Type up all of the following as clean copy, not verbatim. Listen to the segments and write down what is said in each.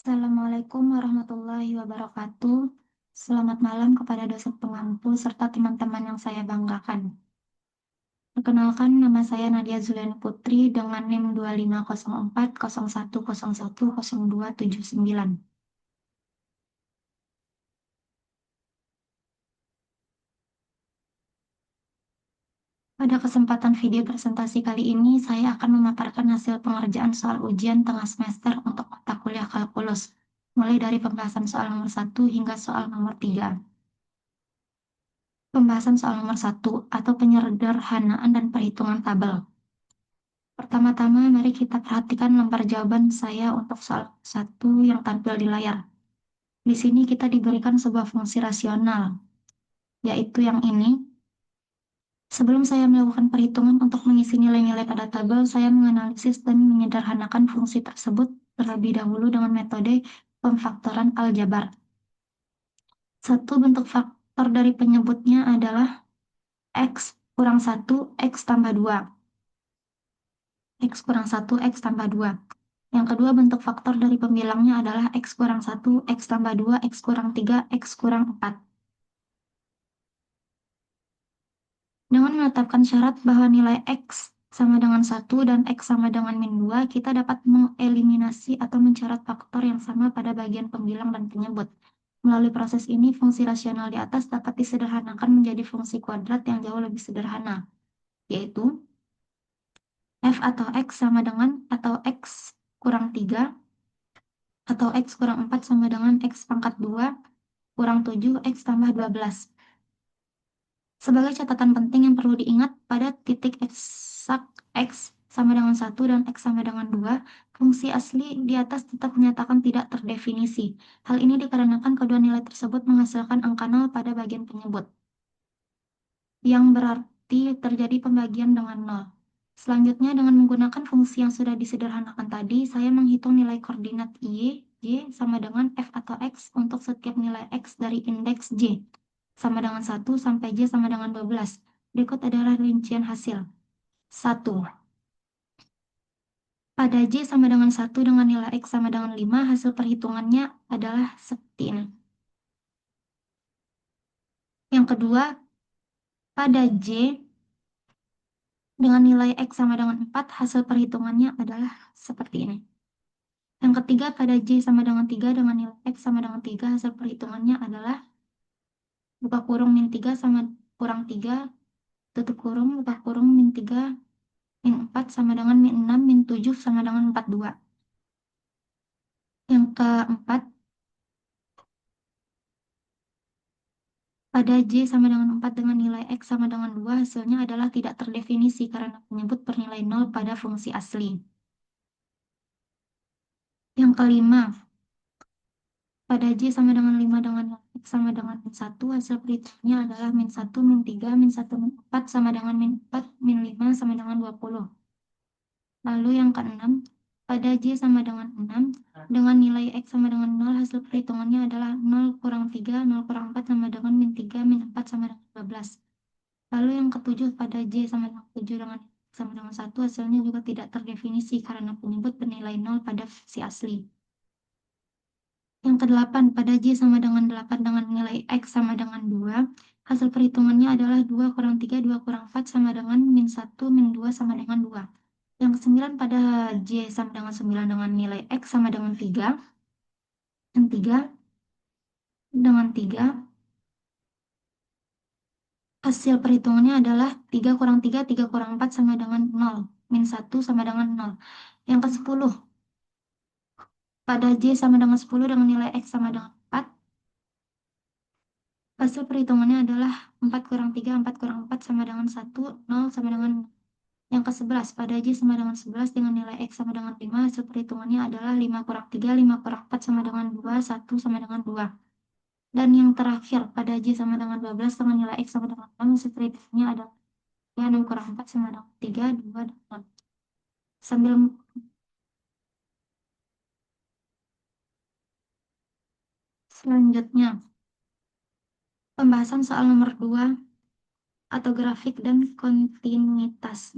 Assalamualaikum warahmatullahi wabarakatuh. Selamat malam kepada dosen pengampu serta teman-teman yang saya banggakan. Perkenalkan, nama saya Nadia Zuliani Putri dengan NIM 25040110100279. Pada kesempatan video presentasi kali ini, saya akan memaparkan hasil pengerjaan soal ujian tengah semester untuk mata kuliah kalkulus, mulai dari pembahasan soal nomor 1 hingga soal nomor 3. Pembahasan soal nomor 1 atau penyederhanaan dan perhitungan tabel. Pertama-tama, mari kita perhatikan lembar jawaban saya untuk soal 1 yang tampil di layar. Di sini kita diberikan sebuah fungsi rasional, yaitu yang ini. Sebelum saya melakukan perhitungan untuk mengisi nilai-nilai pada tabel, saya menganalisis dan menyederhanakan fungsi tersebut terlebih dahulu dengan metode pemfaktoran aljabar. Satu bentuk faktor dari penyebutnya adalah X kurang 1, X tambah 2. X kurang 1, X tambah 2. Yang kedua bentuk faktor dari pembilangnya adalah X kurang 1, X tambah 2, X kurang 3, X kurang 4. Dengan menetapkan syarat bahwa nilai X sama dengan 1 dan X sama dengan min 2, kita dapat mengeliminasi atau mencatat faktor yang sama pada bagian pembilang dan penyebut. Melalui proses ini, fungsi rasional di atas dapat disederhanakan menjadi fungsi kuadrat yang jauh lebih sederhana, yaitu F atau X sama dengan atau X kurang 3 atau X kurang 4 sama dengan X pangkat 2 kurang 7 X tambah 12. Sebagai catatan penting yang perlu diingat, pada titik eksak X sama dengan 1 dan X sama dengan 2, fungsi asli di atas tetap menyatakan tidak terdefinisi. Hal ini dikarenakan kedua nilai tersebut menghasilkan angka 0 pada bagian penyebut, yang berarti terjadi pembagian dengan 0. Selanjutnya, dengan menggunakan fungsi yang sudah disederhanakan tadi, saya menghitung nilai koordinat Y, Y sama dengan F atau X untuk setiap nilai X dari indeks J sama dengan 1 sampai J sama dengan 12. Berikut adalah rincian hasil. 1. Pada J sama dengan 1 dengan nilai X sama dengan 5, hasil perhitungannya adalah seperti ini. Yang kedua, pada J dengan nilai X sama dengan 4, hasil perhitungannya adalah seperti ini. Yang ketiga, pada J sama dengan 3 dengan nilai X sama dengan 3, hasil perhitungannya adalah buka kurung min 3 sama kurang 3, tutup kurung, buka kurung min 3, min 4 sama dengan min 6, min 7 sama dengan 42. Yang keempat, pada J sama dengan 4 dengan nilai X sama dengan 2, hasilnya adalah tidak terdefinisi karena penyebut bernilai 0 pada fungsi asli. Yang kelima, pada J sama dengan 5 dengan X sama dengan min 1, hasil perhitungannya adalah min 1, min 3, min 1, min 4 sama dengan min 4, min 5 sama dengan 20. Lalu yang keenam, pada J sama dengan 6, dengan nilai X sama dengan 0, hasil perhitungannya adalah 0 kurang 3, 0 kurang 4 sama dengan min 3, min 4 sama dengan 12. Lalu yang ketujuh, pada J sama dengan 7 dengan X sama dengan 1, hasilnya juga tidak terdefinisi karena penyebut bernilai 0 pada fungsi asli. Yang kedelapan, pada J sama dengan 8 dengan nilai X sama dengan 2, hasil perhitungannya adalah 2 kurang 3, 2 kurang 4 sama dengan min 1, min 2 sama dengan 2. Yang kesembilan, pada J sama dengan 9 dengan nilai X sama dengan 3, yang 3 dengan 3, hasil perhitungannya adalah 3 kurang 3, 3 kurang 4 sama dengan 0, min 1 sama dengan 0. Yang ke-10, pada J sama dengan 10 dengan nilai X sama dengan 4, hasil perhitungannya adalah 4 kurang 3, 4 kurang 4 sama dengan 1, 0 sama dengan 0. Yang ke-11, pada J sama dengan 11 dengan nilai X sama dengan 5, hasil perhitungannya adalah 5 kurang 3, 5 kurang 4 sama dengan 2, 1 sama dengan 2. Dan yang terakhir, pada J sama dengan 12 dengan nilai X sama dengan 6, hasil perhitungannya adalah 6 kurang 4 sama dengan 3, 2, dan 0. Sambil selanjutnya, pembahasan soal nomor 2 atau grafik dan kontinuitas.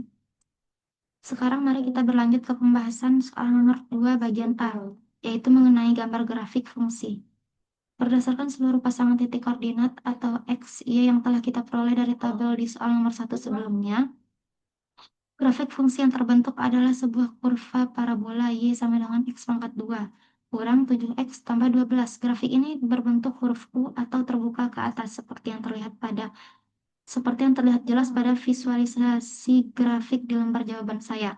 Sekarang mari kita berlanjut ke pembahasan soal nomor 2 bagian A, yaitu mengenai gambar grafik fungsi. Berdasarkan seluruh pasangan titik koordinat atau X, Y yang telah kita peroleh dari tabel di soal nomor 1 sebelumnya, grafik fungsi yang terbentuk adalah sebuah kurva parabola Y sama dengan X pangkat 2 kurang 7X tambah 12. Grafik ini berbentuk huruf U atau terbuka ke atas seperti yang terlihat jelas pada visualisasi grafik di lembar jawaban saya.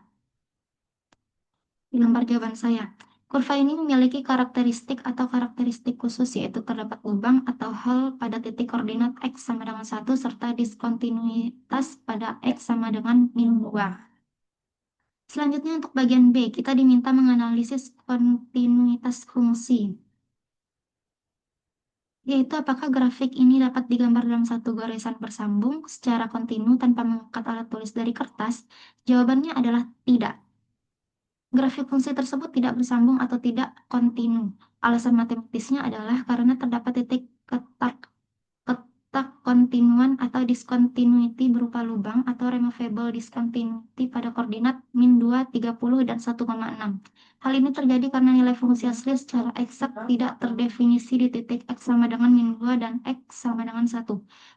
Kurva ini memiliki karakteristik atau karakteristik khusus, yaitu terdapat lubang atau hal pada titik koordinat X sama dengan 1 serta diskontinuitas pada X sama dengan min 2. Selanjutnya untuk bagian B, kita diminta menganalisis kontinuitas fungsi, yaitu apakah grafik ini dapat digambar dalam satu goresan bersambung secara kontinu tanpa mengangkat alat tulis dari kertas. Jawabannya adalah tidak. Grafik fungsi tersebut tidak bersambung atau tidak kontinu. Alasan matematisnya adalah karena terdapat titik ketak kontinuan atau discontinuity berupa lubang atau removable discontinuity pada koordinat min 2, 30, dan 1,6. Hal ini terjadi karena nilai fungsi asli secara eksak tidak terdefinisi di titik X sama dengan min 2 dan X sama dengan 1.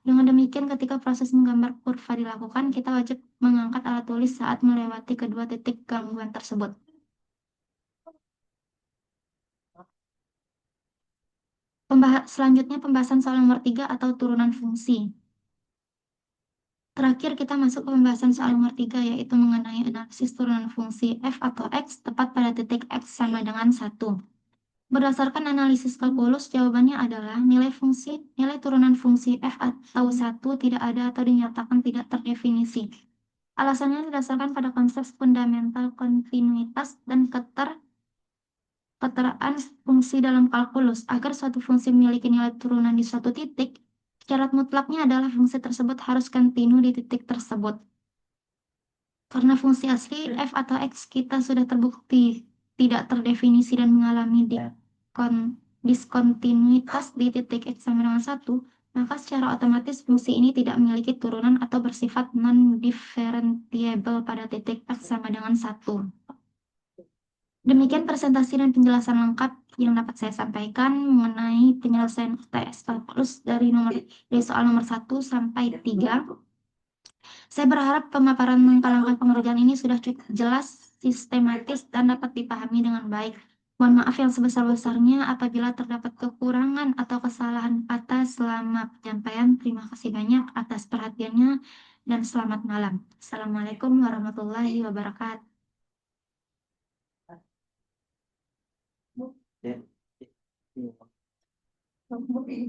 Dengan demikian, ketika proses menggambar kurva dilakukan, kita wajib mengangkat alat tulis saat melewati kedua titik gangguan tersebut. Selanjutnya pembahasan soal nomor 3 atau turunan fungsi. Terakhir kita masuk ke pembahasan soal nomor 3, yaitu mengenai analisis turunan fungsi f atau x tepat pada titik x sama dengan 1. Berdasarkan analisis kalkulus, jawabannya adalah nilai turunan fungsi f atau 1 tidak ada atau dinyatakan tidak terdefinisi. Alasannya didasarkan pada konsep fundamental kontinuitas dan keteraan fungsi dalam kalkulus. Agar suatu fungsi memiliki nilai turunan di suatu titik, syarat mutlaknya adalah fungsi tersebut harus kontinu di titik tersebut. Karena fungsi asli f atau x kita sudah terbukti tidak terdefinisi dan mengalami diskontinuitas di titik x sama dengan 1, maka secara otomatis fungsi ini tidak memiliki turunan atau bersifat non-differentiable pada titik x sama dengan 1. Demikian presentasi dan penjelasan lengkap yang dapat saya sampaikan mengenai penyelesaian UTS kalkulus dari soal nomor 1 sampai 3. Saya berharap pemaparan langkah-langkah pengerjaan ini sudah cukup jelas, sistematis, dan dapat dipahami dengan baik. Mohon maaf yang sebesar-besarnya apabila terdapat kekurangan atau kesalahan kata selama penyampaian. Terima kasih banyak atas perhatiannya dan selamat malam. Assalamualaikum warahmatullahi wabarakatuh.